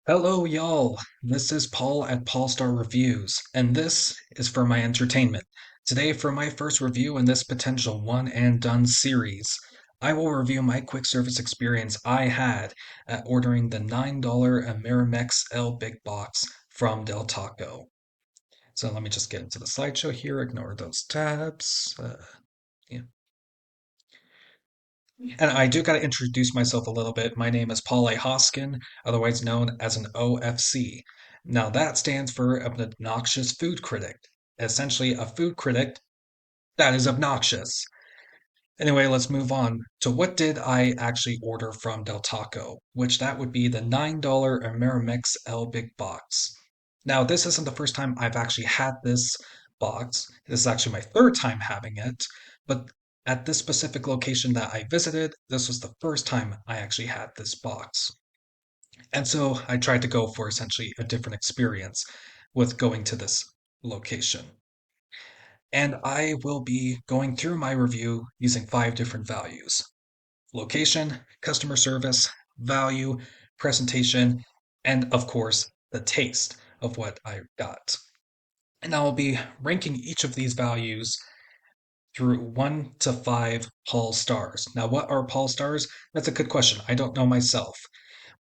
Hello, y'all. This is Paul at Paulstar Reviews, and this is for my entertainment. Today, for my first review in this potential one and done series, I will review my quick service experience I had at ordering the $9 Amerimex L Big Box from Del Taco. So let me just get into the slideshow here, ignore those tabs. Yeah. And I do got to introduce myself a little bit. My name is Paul A. Hoskin, otherwise known as an OFC. Now, that stands for an obnoxious food critic. Essentially, a food critic that is obnoxious. Anyway, let's move on to what did I actually order from Del Taco, which that would be the $9 Amerimex L Big Box. Now, this isn't the first time I've actually had this box. This is actually my third time having it, but at this specific location that I visited, this was the first time I actually had this box. And so I tried to go for essentially a different experience with going to this location. And I will be going through my review using five different values: location, customer service, value, presentation, and of course, the taste of what I got. And I will be ranking each of these values through 1 to 5 Paul stars. Now, what are Paul stars? That's a good question. I don't know myself.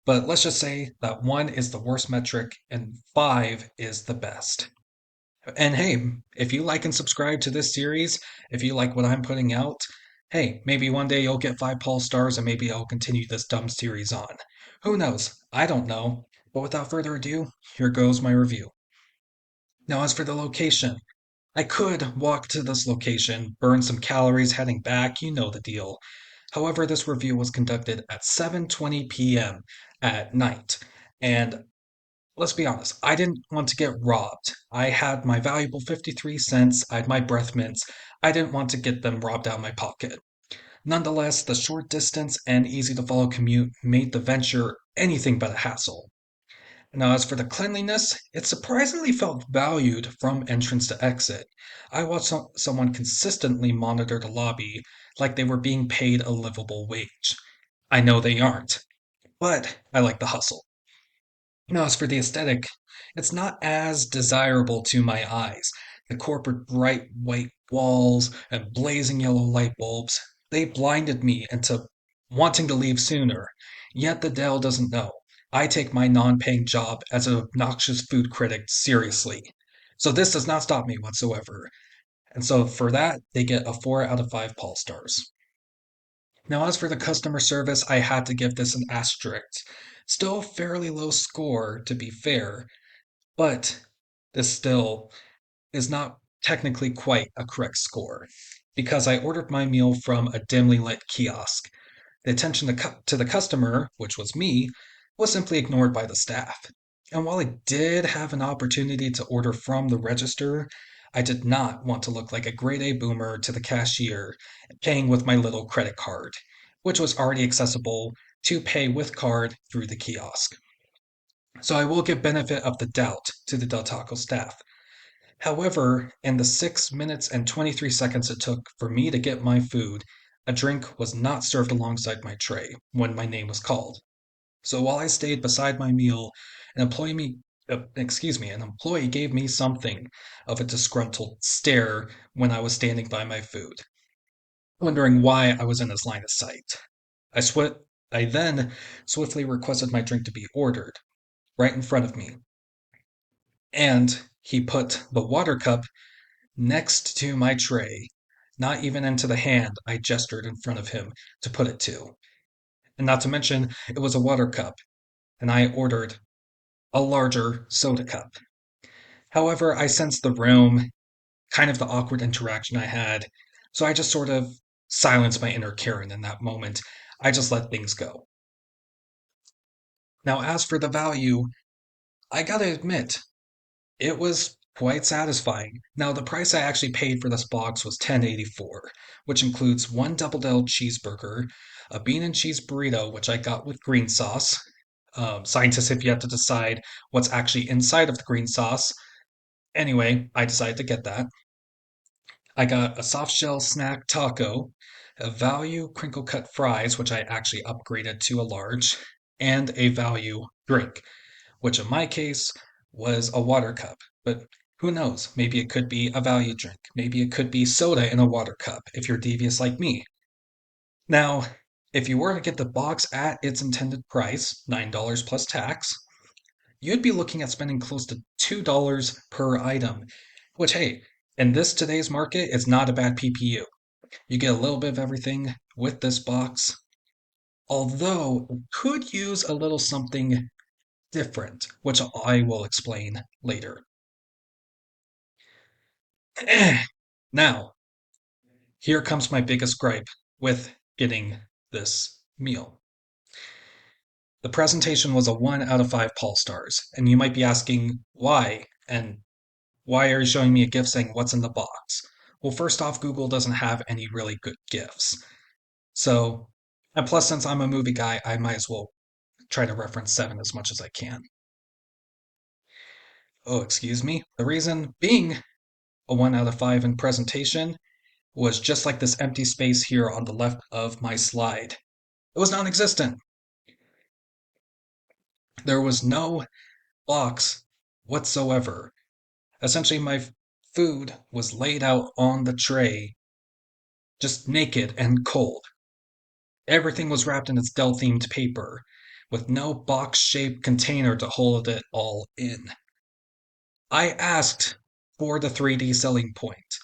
But let's just say that 1 is the worst metric and 5 is the best. And hey, if you like and subscribe to this series, if you like what I'm putting out, hey, maybe one day you'll get 5 Paul stars and maybe I'll continue this dumb series on. Who knows? I don't know. But without further ado, here goes my review. Now, as for the location, I could walk to this location, burn some calories heading back, you know the deal. However, this review was conducted at 7:20 p.m. at night, and let's be honest, I didn't want to get robbed. I had my valuable 53 cents, I had my breath mints. I didn't want to get them robbed out of my pocket. Nonetheless, the short distance and easy to follow commute made the venture anything but a hassle. Now, as for the cleanliness, it surprisingly felt valued from entrance to exit. I watched someone consistently monitor the lobby like they were being paid a livable wage. I know they aren't, but I like the hustle. Now, as for the aesthetic, it's not as desirable to my eyes. The corporate bright white walls and blazing yellow light bulbs, they blinded me into wanting to leave sooner. Yet the Dell doesn't know. I take my non-paying job as an obnoxious food critic seriously. So this does not stop me whatsoever. And so for that, they get a 4 out of 5 Paul stars. Now, as for the customer service, I had to give this an asterisk. Still a fairly low score, to be fair, but this still is not technically quite a correct score because I ordered my meal from a dimly lit kiosk. The attention to the customer, which was me, was simply ignored by the staff. And while I did have an opportunity to order from the register, I did not want to look like a grade A boomer to the cashier paying with my little credit card, which was already accessible to pay with card through the kiosk. So I will give benefit of the doubt to the Del Taco staff. However, in the 6 minutes and 23 seconds it took for me to get my food, a drink was not served alongside my tray when my name was called. So while I stayed beside my meal, an employee gave me something of a disgruntled stare when I was standing by my food, wondering why I was in his line of sight. I swi- I then swiftly requested my drink to be ordered right in front of me, and he put the water cup next to my tray, not even into the hand I gestured in front of him to put it to. And not to mention, it was a water cup, and I ordered a larger soda cup. However, I sensed the room, kind of the awkward interaction I had, so I just sort of silenced my inner Karen in that moment. I just let things go. Now, as for the value, I gotta admit, it was quite satisfying. Now, the price I actually paid for this box was $10.84, which includes one double Del cheeseburger, a bean and cheese burrito, which I got with green sauce. Scientists have yet to decide what's actually inside of the green sauce. Anyway, I decided to get that. I got a soft shell snack taco, a value crinkle cut fries, which I actually upgraded to a large, and a value drink, which in my case was a water cup. But who knows? Maybe it could be a value drink. Maybe it could be soda in a water cup if you're devious like me. Now, if you were to get the box at its intended price, $9 plus tax, you'd be looking at spending close to $2 per item, which, hey, in this today's market, is not a bad PPU. You get a little bit of everything with this box, although it could use a little something different, which I will explain later. Now, here comes my biggest gripe with getting this meal. The presentation was a 1 out of 5 Paul stars, and you might be asking why, and why are you showing me a GIF saying what's in the box? Well, first off, Google doesn't have any really good GIFs. So, and plus, since I'm a movie guy, I might as well try to reference 7 as much as I can. Oh, excuse me. The reason being a 1 out of 5 in presentation was just like this empty space here on the left of my slide. It was non existent. There was no box whatsoever. Essentially, my food was laid out on the tray, just naked and cold. Everything was wrapped in its Dell themed paper, with no box shaped container to hold it all in. I asked for the 3D selling point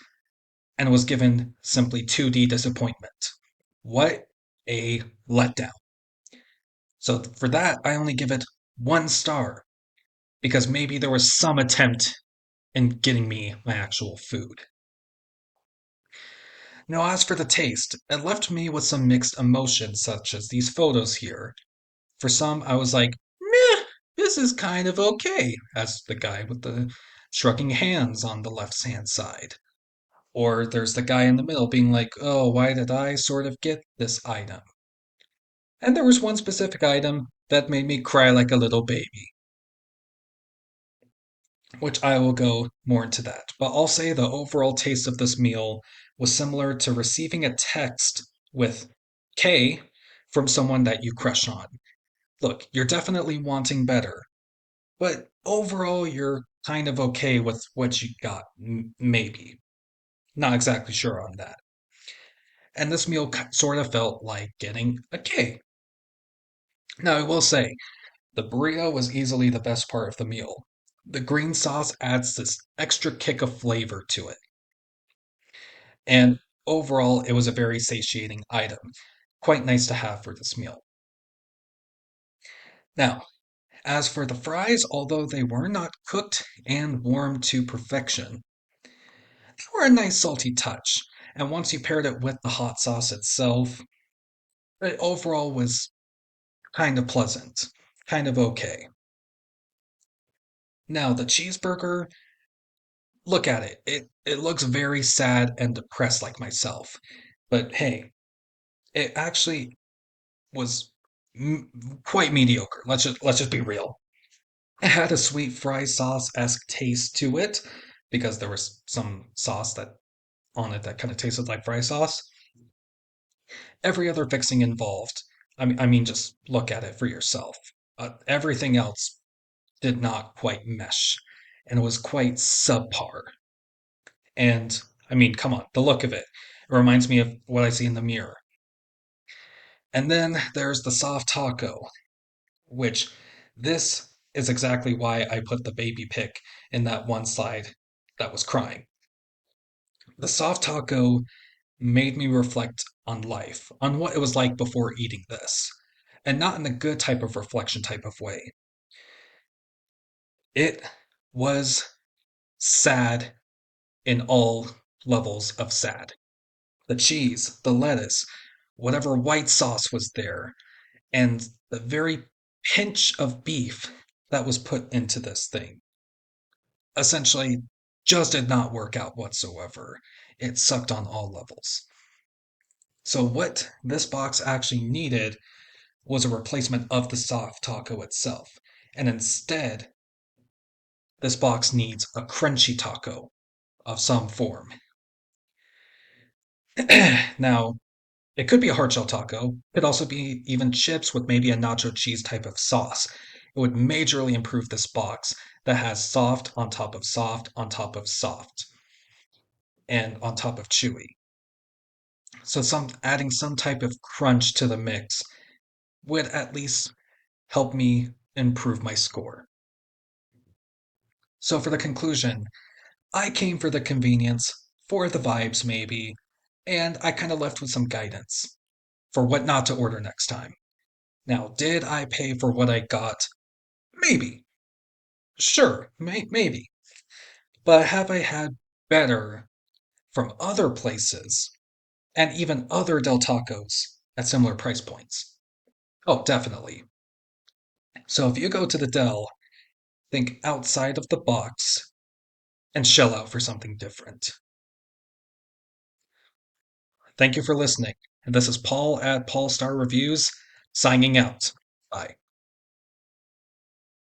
and was given simply 2D disappointment. What a letdown. So for that, I only give it 1 star because maybe there was some attempt in getting me my actual food. Now, as for the taste, it left me with some mixed emotions, such as these photos here. For some, I was like, meh, this is kind of okay, as the guy with the shrugging hands on the left hand side. Or there's the guy in the middle being like, oh, why did I sort of get this item? And there was one specific item that made me cry like a little baby, which I will go more into that. But I'll say the overall taste of this meal was similar to receiving a text with K from someone that you crush on. Look, you're definitely wanting better, but overall you're kind of okay with what you got, maybe. Not exactly sure on that. And this meal sort of felt like getting a K. Now, I will say, the burrito was easily the best part of the meal. The green sauce adds this extra kick of flavor to it. And overall, it was a very satiating item. Quite nice to have for this meal. Now, as for the fries, although they were not cooked and warmed to perfection, they were a nice salty touch. And once you paired it with the hot sauce itself, it overall was kind of pleasant, kind of okay. Now, the cheeseburger, look at it. It looks very sad and depressed like myself. But hey, it actually was quite mediocre. Let's just be real. It had a sweet fry sauce-esque taste to it because there was some sauce that on it that kind of tasted like fry sauce. Every other fixing involved, I mean, just look at it for yourself. Everything else did not quite mesh, and it was quite subpar. And I mean, come on, the look of it. It reminds me of what I see in the mirror. And then there's the soft taco, which this is exactly why I put the baby pic in that one slide that was crying. The soft taco made me reflect on life, on what it was like before eating this, and not in a good type of reflection type of way. It was sad in all levels of sad. The cheese, the lettuce, whatever white sauce was there, and the very pinch of beef that was put into this thing essentially just did not work out whatsoever. It sucked on all levels. So, what this box actually needed was a replacement of the soft taco itself. And instead, this box needs a crunchy taco of some form. Now, it could be a hard shell taco. It could also be even chips with maybe a nacho cheese type of sauce. it would majorly improve this box that has soft on top of soft on top of soft and on top of chewy. So some adding some type of crunch to the mix would at least help me improve my score. So for the conclusion, I came for the convenience, for the vibes maybe, and I kind of left with some guidance for what not to order next time. Now, did I pay for what I got? Maybe. Sure, maybe. But have I had better from other places and even other Del Tacos at similar price points? Oh, definitely. So if you go to the Del, think outside of the box and shell out for something different. Thank you for listening. And this is Paul at Paul Star Reviews signing out. Bye.